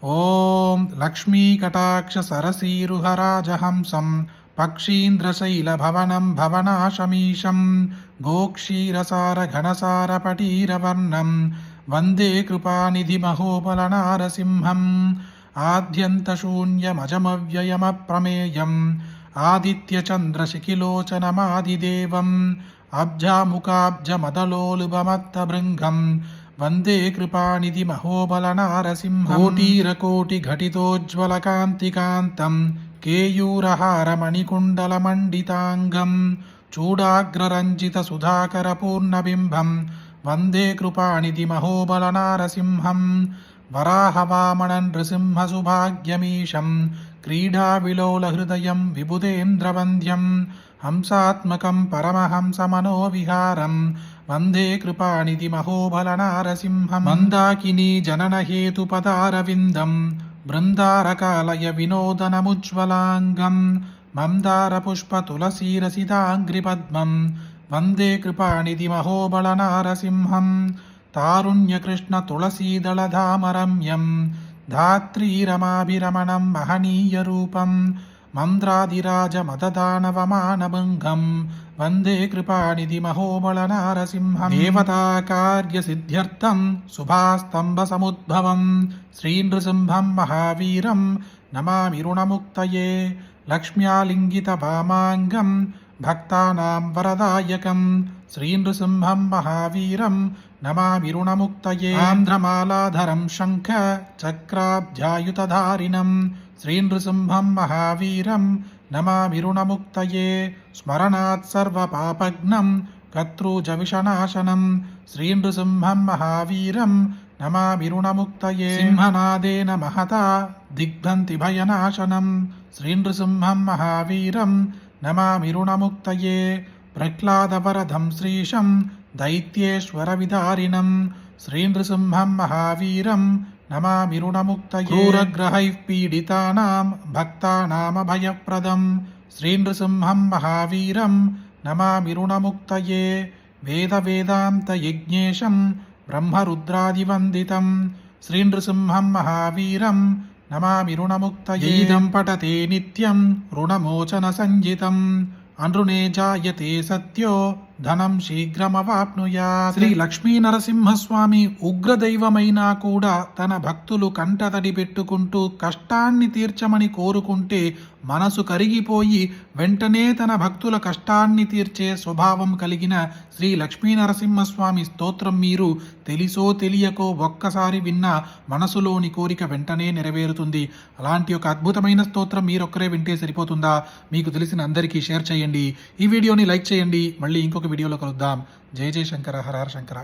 ॐ लक्ष्मीकटाक्षसरसीरुहराजहंसं पक्षीन्द्रशैलभवनं भवनाशमीशं गोक्षीरसारघनसारपटीरवर्णं वन्दे कृपानिधिमहोबलनारसिंहम् आद्यन्तशून्यमजमव्ययमप्रमेयम् आदित्यचन्द्रशिखिलोचनमादिदेवम् अब्जामुकाब्जमदलोलुभमत्तभृङ्गम् वन्दे कृपानिधिमहोबलनारसिंहम् कोटिरकोटिघटितोज्ज्वलकान्तिकान्तं केयूरहारमणिकुण्डलमण्डिताङ्गं चूडाग्ररञ्जितसुधाकरपूर्णबिम्बं वन्दे कृपानिधिमहोबलनारसिंहम् वराहवामनं नृसिंहसुभाग्यमीशं क्रीडाविलोलहृदयं विबुधेन्द्रवन्द्यं हंसात्मकं परमहंसमनोविहारं वन्दे कृपानिधिमहोबलनारसिंहम् मन्दाकिनी जननहेतुपदारविन्दं बृन्दारकालय विनोदनमुज्ज्वलाङ्गं मन्दारपुष्पतुलसीरसिताङ्घ्रिपद्मं वन्दे कृपानिधिमहोबलनारसिंहम् तारुण्यकृष्णतुलसीदलधामरम्यं धात्रीरमाभिरमणं महनीयरूपं मन्द्रादिराजमददानवमानभङ्गं वन्दे कृपानिधिमहोबलनारसिंहम् देवताकार्यसिद्ध्यर्थं शुभास्तम्भसमुद्भवं श्रीनृसिंहं महावीरं नमामि ऋणमुक्तये लक्ष्म्यालिङ्गितवामाङ्गं भक्तानां वरदायकं श्रीनृसिंहं महावीरं नमामि ऋणमुक्तये आन्ध्रमालाधरं शङ्ख चक्राब्जायुधधारिणं श्रीनृसिंहं महावीरं नमामि ऋणमुक्तये स्मरणात् सर्वपापघ्नं कत्रूजविषनाशनं श्रीनृसिंहं महावीरं नमामि ऋणमुक्तये सिंहनादेन महता दिग्भ्रन्ति भयनाशनं श्रीनृसिंहं महावीरं नमामि ऋणमुक्तये प्रह्लादवरदं श्रीशं दैत्येश्वरविदारिणं श्रीनृसिंहं महावीरं नमामि ऋणमुक्तये क्रूरग्रहैः पीडितानां भक्तानामभयप्रदं श्रीनृसिंहं महावीरं नमामि ऋणमुक्तये वेदवेदान्तयज्ञेशं ब्रह्मरुद्रादिवन्दितं श्रीनृसिंहं महावीरं नमामि ऋणमुक्तये इदं पठते नित्यं ऋणमोचनसञ्जितम् అనృణే జాయతే సత్యో ధనం శీఘ్రమవాప్నుయాత్. శ్రీ లక్ష్మీ నరసింహస్వామి ఉగ్రదైవమైనా కూడా తన భక్తులు కంటతడి పెట్టుకుంటూ కష్టాన్ని తీర్చమని కోరుకుంటే మనసు కరిగిపోయి వెంటనే తన భక్తుల కష్టాన్ని తీర్చే స్వభావం కలిగిన శ్రీ లక్ష్మీ నరసింహస్వామి స్తోత్రం మీరు తెలిసో తెలియకో ఒక్కసారి విన్నా మనసులోని కోరిక వెంటనే నెరవేరుతుంది. అలాంటి ఒక అద్భుతమైన స్తోత్రం మీరొక్కరే వింటే సరిపోతుందా? మీకు తెలిసిన అందరికీ షేర్ చేయండి. ఈ వీడియోని లైక్ చేయండి. మళ్ళీ ఇంకొక వీడియోలో కలుద్దాం. జయ జయ శంకర, హర హర శంకర.